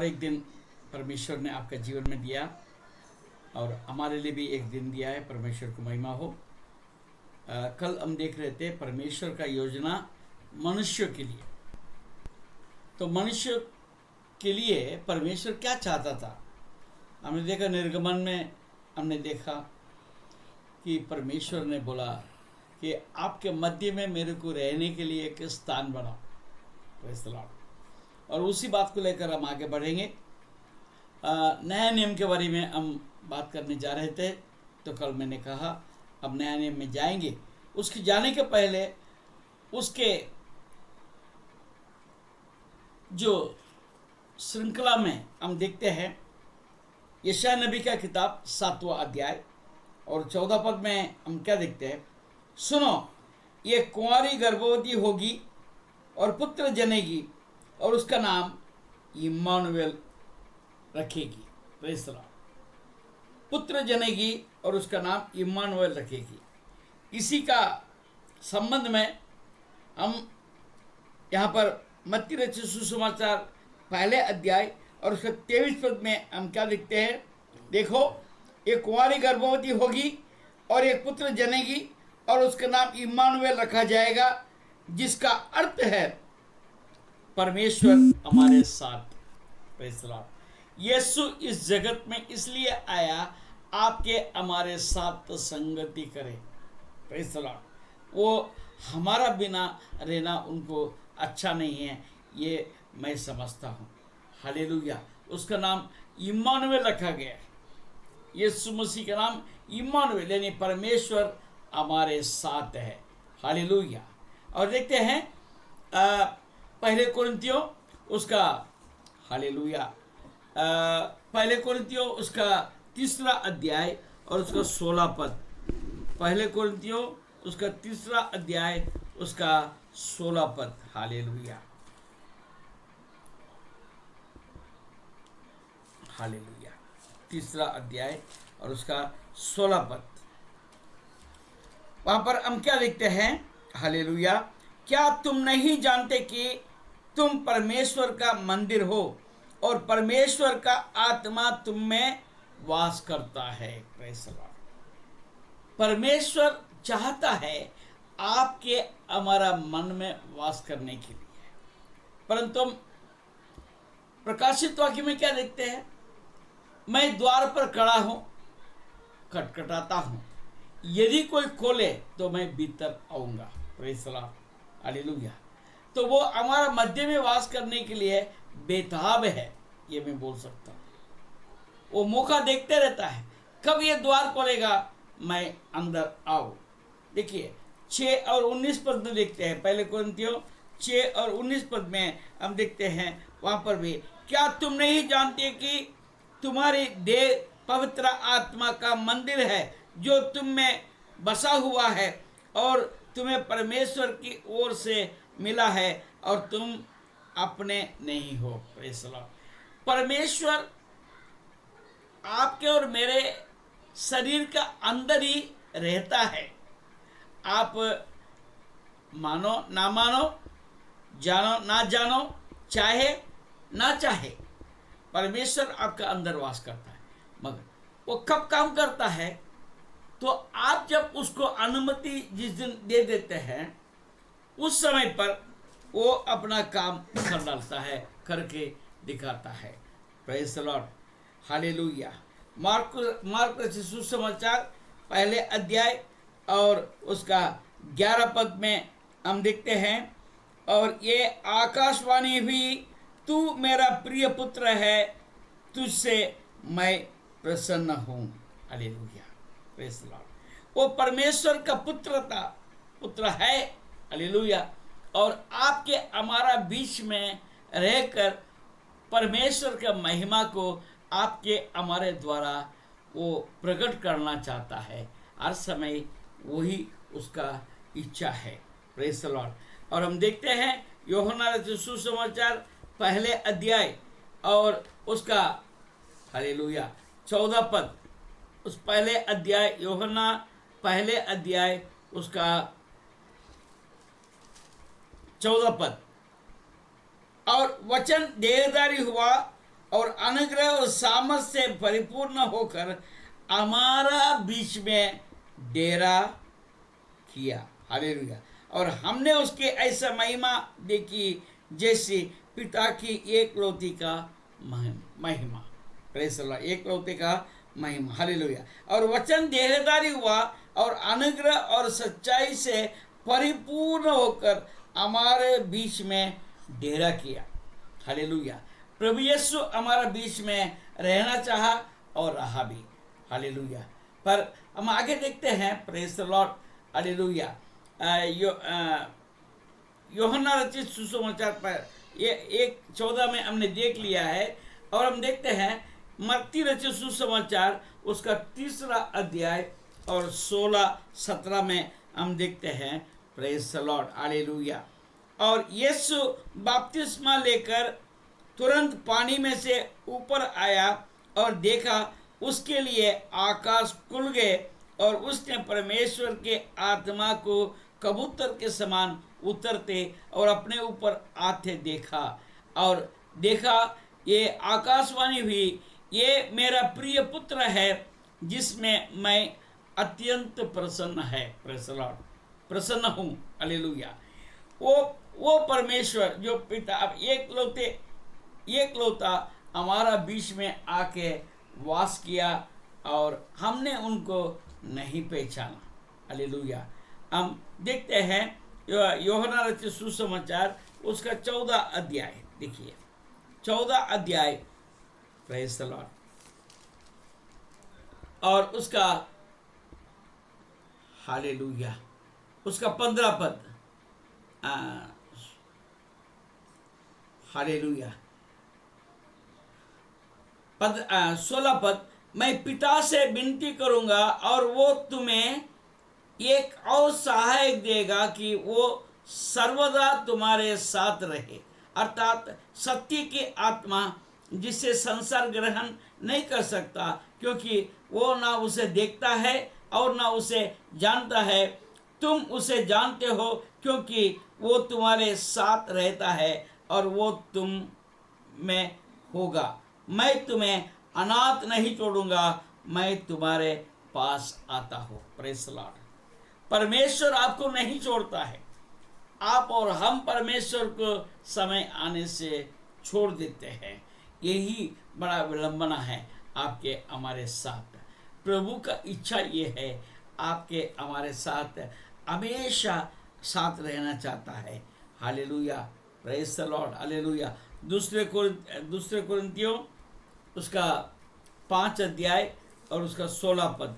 और एक दिन परमेश्वर ने आपका जीवन में दिया और हमारे लिए भी एक दिन दिया है। परमेश्वर को महिमा हो। कल हम देख रहे थे परमेश्वर का योजना मनुष्य के लिए। तो मनुष्य के लिए परमेश्वर क्या चाहता था, हमने देखा निर्गमन में। हमने देखा कि परमेश्वर ने बोला कि आपके मध्य में मेरे को रहने के लिए एक स्थान बनाओ। Praise the Lord. और उसी बात को लेकर हम आगे बढ़ेंगे। नया नियम के बारे में हम बात करने जा रहे थे। तो कल मैंने कहा अब नया नियम में जाएंगे। उसके जाने के पहले उसके जो श्रृंखला में हम देखते हैं यशायाह नबी का किताब 7वां अध्याय और 14 पद में हम क्या देखते हैं। सुनो, ये कुंवारी गर्भवती होगी और पुत्र जनेगी और उसका नाम इम्मानुएल रखेगी। Praise the Lord. पुत्र जनेगी और उसका नाम इम्मानुएल रखेगी। इसी का संबंध में हम यहाँ पर मत्ती रचित सुसमाचार पहले अध्याय और उसका 23 पद में हम क्या देखते हैं। देखो, एक कुंवारी गर्भवती होगी और एक पुत्र जनेगी और उसका नाम इम्मानुएल रखा जाएगा, जिसका अर्थ है परमेश्वर हमारे साथ। Praise the Lord. यीशु इस जगत में इसलिए आया आपके हमारे साथ संगति करे। Praise the Lord. वो हमारा बिना रहना उनको अच्छा नहीं है, ये मैं समझता हूँ। हालेलुया। उसका नाम इम्मानुएल रखा गया है। यीशु मसीह का नाम इम्मानुएल यानी परमेश्वर हमारे साथ है। हालेलुया। और देखते हैं पहले कोरिन्थियों उसका हालेलुया पहले कोरिन्थियों उसका 3 अध्याय और उसका 16 पद। पहले कोरिन्थियों उसका 3 अध्याय उसका 16 पद। Hallelujah hallelujah. 3 अध्याय और उसका 16 पद। वहां पर हम क्या देखते हैं। हालेलुया। क्या तुम नहीं जानते कि तुम परमेश्वर का मंदिर हो और परमेश्वर का आत्मा तुम में वास करता है। Praise the Lord. परमेश्वर चाहता है आपके हमारा मन में वास करने के लिए। परंतु हम प्रकाशित वाक्य में क्या देखते हैं। मैं द्वार पर खड़ा हूं, खटखटाता हूं, यदि कोई खोले तो मैं भीतर आऊंगा। Praise the Lord. हालेलुया। तो वो हमारा मध्य में वास करने के लिए बेताब है, ये मैं बोल सकता हूँ। वो मौका देखते रहता है कब ये द्वार खोलेगा, मैं अंदर आऊँ। देखिए 6 और 19 पद में देखते हैं। पहले कोरिन्थियों 6 और 19 पद में हम देखते हैं वहाँ पर भी, क्या तुम नहीं जानते कि तुम्हारी देह पवित्र आत्मा का मंदिर है जो तुम में बसा हुआ है और तुम्हें परमेश्वर की ओर से मिला है और तुम अपने नहीं हो। Praise the Lord. परमेश्वर आपके और मेरे शरीर का अंदर ही रहता है। आप मानो ना मानो, जानो ना जानो, चाहे ना चाहे, परमेश्वर आपका अंदर वास करता है। मगर वो कब काम करता है, तो आप जब उसको अनुमति जिस दिन दे देते हैं उस समय पर वो अपना काम कर डालता है, करके दिखाता है। Praise the Lord. Hallelujah. Mark सुसमाचार पहले अध्याय और उसका 11 पद में हम देखते हैं, और ये आकाशवाणी हुई, तू मेरा प्रिय पुत्र है, तुझसे मैं प्रसन्न हूँ। हालेलुया। Praise the Lord. वो परमेश्वर का पुत्र है। हालेलुया। और आपके हमारा बीच में रहकर परमेश्वर के महिमा को आपके हमारे द्वारा वो प्रकट करना चाहता है। हर समय वही उसका इच्छा है। Praise the Lord. और हम देखते हैं यूहन्ना रचित सुसमाचार पहले अध्याय और उसका हालेलुया 14 पद। उस पहले अध्याय यूहन्ना पहले अध्याय उसका 14 पद। और वचन देहधारी हुआ और अनुग्रह और सामर्थ से परिपूर्ण होकर हमारा बीच में डेरा किया। हालेलुया। और हमने उसके ऐसा महिमा देखी जैसे पिता की एकलौती का महिमा। Praise the Lord. एकलौते का महिमा। हालेलुया। और वचन देहधारी हुआ और अनुग्रह और सच्चाई से परिपूर्ण होकर हमारे बीच में डेरा किया। हालेलुया। प्रभु यीशु हमारा बीच में रहना चाहा और रहा भी। हालेलुया। पर हम आगे देखते हैं। Praise the Lord. हालेलुया। यूहन्ना रचित सुसमाचार पर ये 1:14 में हमने देख लिया है। और हम देखते हैं मत्ती रचित सुसमाचार उसका 3 अध्याय और 16-17 में हम देखते हैं। Praise the Lord. हालेलुया। और यीशु बपतिस्मा लेकर तुरंत पानी में से ऊपर आया और देखा उसके लिए आकाश खुल गए और उसने परमेश्वर के आत्मा को कबूतर के समान उतरते और अपने ऊपर आते देखा। और देखा ये आकाशवाणी हुई, ये मेरा प्रिय पुत्र है जिसमें मैं अत्यंत प्रसन्न है। Praise the Lord. प्रसन्न हूँ। हालेलुया। वो परमेश्वर जो पिता अब एकलौता हमारा बीच में आके वास किया और हमने उनको नहीं पहचाना। हालेलुया। हम देखते हैं यूहन्ना रचित सुसमाचार उसका 14 अध्याय देखिए। 14 अध्याय। Praise the Lord. और उसका हालेलुया उसका 15 पद। हालेलुया 16 पद। मैं पिता से विनती करूंगा और वो तुम्हें एक और सहायक देगा कि वो सर्वदा तुम्हारे साथ रहे, अर्थात सत्य की आत्मा जिसे संसार ग्रहण नहीं कर सकता क्योंकि वो ना उसे देखता है और ना उसे जानता है। तुम उसे जानते हो क्योंकि वो तुम्हारे साथ रहता है और वो तुम में होगा। मैं तुम्हें अनाथ नहीं छोड़ूंगा, मैं तुम्हारे पास आता हूँ। Praise the Lord. परमेश्वर आपको नहीं छोड़ता है। आप और हम परमेश्वर को समय आने से छोड़ देते हैं। यही बड़ा विडंबना है आपके हमारे साथ। प्रभु का इच्छा ये है आपके हमारे साथ हमेशा साथ रहना चाहता है। Hallelujah. Praise the Lord. Hallelujah. दूसरे कुरिन्थियों उसका 5 अध्याय और उसका 16 पद।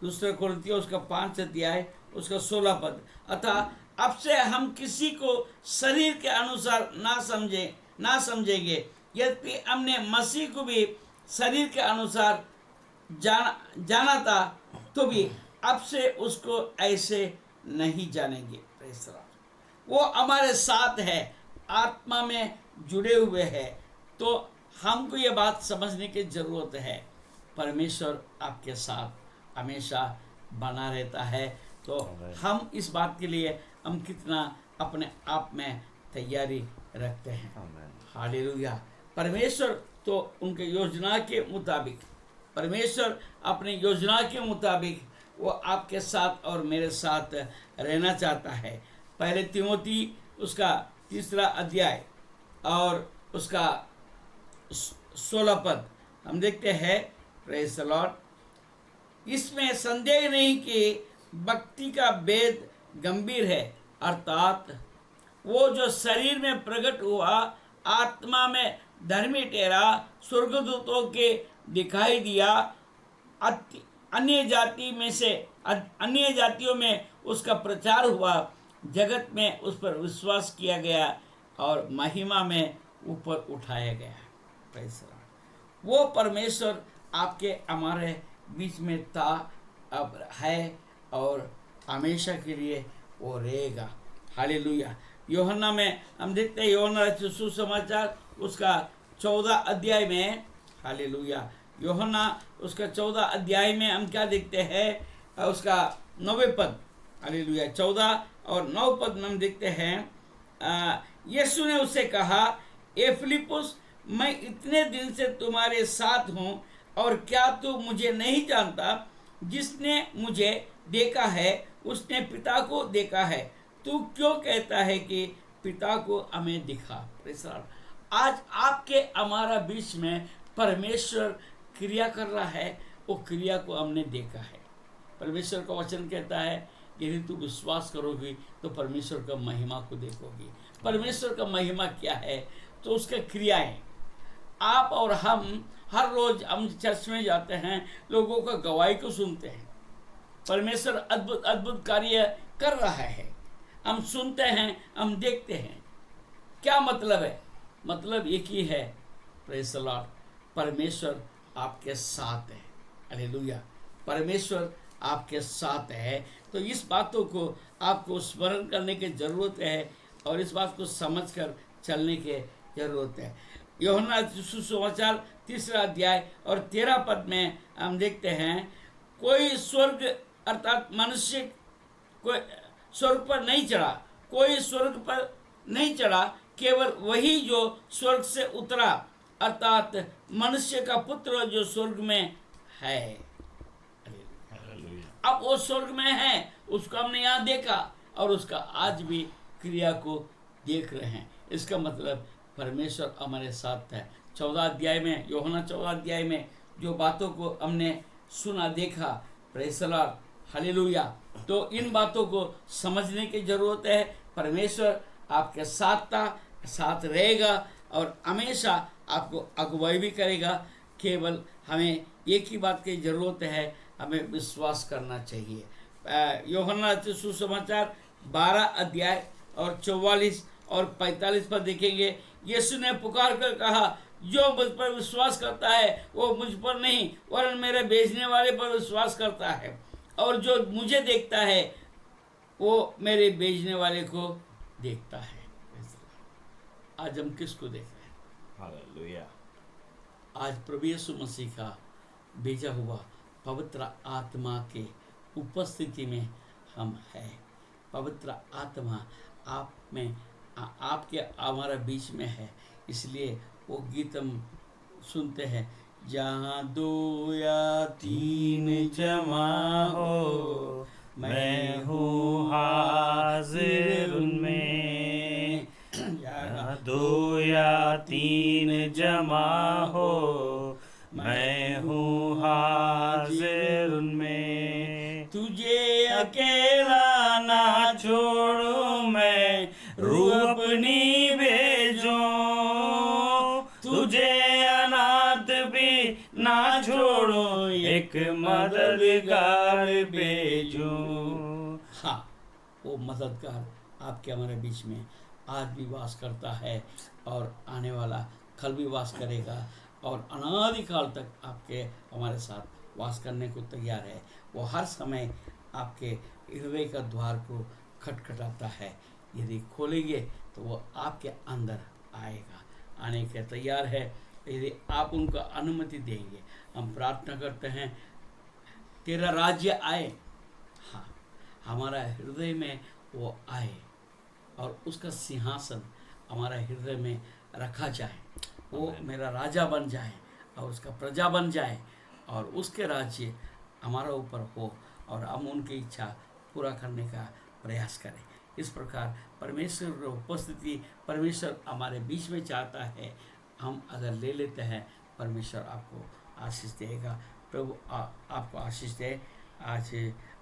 दूसरे कुरिन्थियों उसका 5 अध्याय उसका 16 पद। अतः अब से हम किसी को शरीर के अनुसार ना समझेंगे। यद्यपि हमने मसीह को भी शरीर के अनुसार जाना था तो भी अब से उसको ऐसे नहीं जानेंगे। Praise the Lord. वो हमारे साथ है, आत्मा में जुड़े हुए हैं। तो हमको ये बात समझने की ज़रूरत है, परमेश्वर आपके साथ हमेशा बना रहता है। तो हम इस बात के लिए हम कितना अपने आप में तैयारी रखते हैं। हालेलुया। परमेश्वर तो उनके योजना के मुताबिक, परमेश्वर अपनी योजना के मुताबिक वो आपके साथ और मेरे साथ रहना चाहता है। पहले तिमोथी उसका 3 अध्याय और उसका 16 पद हम देखते हैं। Praise the Lord. इसमें संदेह नहीं कि भक्ति का भेद गंभीर है, अर्थात वो जो शरीर में प्रकट हुआ आत्मा में धर्मी ठहरा, स्वर्गदूतों के दिखाई दिया, अन्य जातियों में उसका प्रचार हुआ, जगत में उस पर विश्वास किया गया और महिमा में ऊपर उठाया गया। Praise the Lord. वो परमेश्वर आपके हमारे बीच में था, अब है और हमेशा के लिए वो रहेगा। हालेलुया। यूहन्ना में हम देखते हैं, यूहन्ना रचित सुसमाचार उसका 14 अध्याय में, हालेलुया, यूहन्ना उसका 14 अध्याय में हम क्या देखते हैं, उसका 9वें पद। हालेलुया। 14 और 9 पद में हम देखते हैं, यीशु ने उससे कहा, ए फिलिप्पुस, मैं इतने दिन से तुम्हारे साथ हूँ, और क्या तू मुझे नहीं जानता? जिसने मुझे देखा है उसने पिता को देखा है। तू क्यों कहता है कि पिता को हमें दिखा? Praise the Lord. आज आपके हमारा बीच में परमेश्वर क्रिया कर रहा है, वो क्रिया को हमने देखा है। परमेश्वर का वचन कहता है, यदि तू विश्वास करोगी तो परमेश्वर का महिमा को देखोगी। परमेश्वर का महिमा क्या है? तो उसका क्रियाएं। आप और हम हर रोज हम चर्च में जाते हैं, लोगों का गवाही को सुनते हैं। परमेश्वर अद्भुत अद्भुत कार्य कर रहा है, हम सुनते हैं, हम देखते हैं। क्या मतलब है? मतलब एक ही है, प्रेज़ द लॉर्ड, परमेश्वर आपके साथ है। हालेलुया। परमेश्वर आपके साथ है। तो इस बातों को आपको स्मरण करने की ज़रूरत है, और इस बात को समझकर चलने की ज़रूरत है। यूहन्ना सुसमाचार 3 अध्याय और 13 पद में हम देखते हैं, कोई स्वर्ग अर्थात मनुष्य कोई स्वर्ग पर नहीं चढ़ा, कोई स्वर्ग पर नहीं चढ़ा, केवल वही जो स्वर्ग से उतरा, अर्थात मनुष्य का पुत्र जो स्वर्ग में है। अब वो स्वर्ग में है, उसको हमने यहाँ देखा, और उसका आज भी क्रिया को देख रहे हैं। इसका मतलब परमेश्वर हमारे साथ है। 14 अध्याय में, यूहन्ना 14 अध्याय में जो बातों को हमने सुना, देखा, प्रेज़ द लॉर्ड, हालेलुया। तो इन बातों को समझने की जरूरत है। परमेश्वर आपके साथ था, साथ रहेगा, और हमेशा आपको अगुवाई भी करेगा। केवल हमें एक ही बात की जरूरत है, हमें विश्वास करना चाहिए। यूहन्ना सुसमाचार 12 अध्याय और 44 और 45 पर देखेंगे, यीशु ने पुकार कर कहा, जो मुझ पर विश्वास करता है वो मुझ पर नहीं वरन मेरे भेजने वाले पर विश्वास करता है, और जो मुझे देखता है वो मेरे भेजने वाले को देखता है। आज हम किसको देख रहे हैं? हालेलुया। आज प्रभु यीशु मसीह का भेजा हुआ पवित्र आत्मा के उपस्थिति में हम हैं। पवित्र आत्मा आप में, आपके हमारा बीच में है। इसलिए वो गीत हम सुनते हैं, जहाँ 2 या 3 जमा हो मैं हूँ हाजिर उनमें, जहाँ 2 या 3 जमा हो मैं हूँ हाजिर उनमें। तुझे अकेला ना छोड़ो मैं रूह अपनी भेजूं, तुझे अनाथ भी ना छोड़ो एक मददगार भेजूं। हाँ, वो मददगार आपके हमारे बीच में आज भी वास करता है, और आने वाला कल भी वास करेगा, और अनादिकाल तक आपके हमारे साथ वास करने को तैयार है। वो हर समय आपके हृदय का द्वार को खटखटाता है। यदि खोलेंगे तो वो आपके अंदर आएगा, आने के तैयार है, यदि आप उनको अनुमति देंगे। हम प्रार्थना करते हैं, तेरा राज्य आए। हाँ, हमारा हृदय में वो आए, और उसका सिंहासन हमारा हृदय में रखा जाए। वो मेरा राजा बन जाए, और उसका प्रजा बन जाए, और उसके राज्य हमारा ऊपर हो, और हम उनकी इच्छा पूरा करने का प्रयास करें। इस प्रकार परमेश्वर की उपस्थिति, परमेश्वर हमारे बीच में चाहता है। हम अगर ले लेते हैं, परमेश्वर आपको आशीष देगा। प्रभु आपको आशीष दे। आज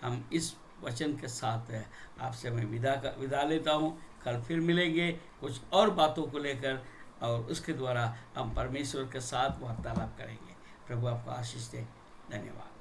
हम इस वचन के साथ आपसे मैं विदा लेता हूँ। कल फिर मिलेंगे कुछ और बातों को लेकर, और उसके द्वारा हम परमेश्वर के साथ वार्तालाप करेंगे। प्रभु आपको आशीष दे। धन्यवाद।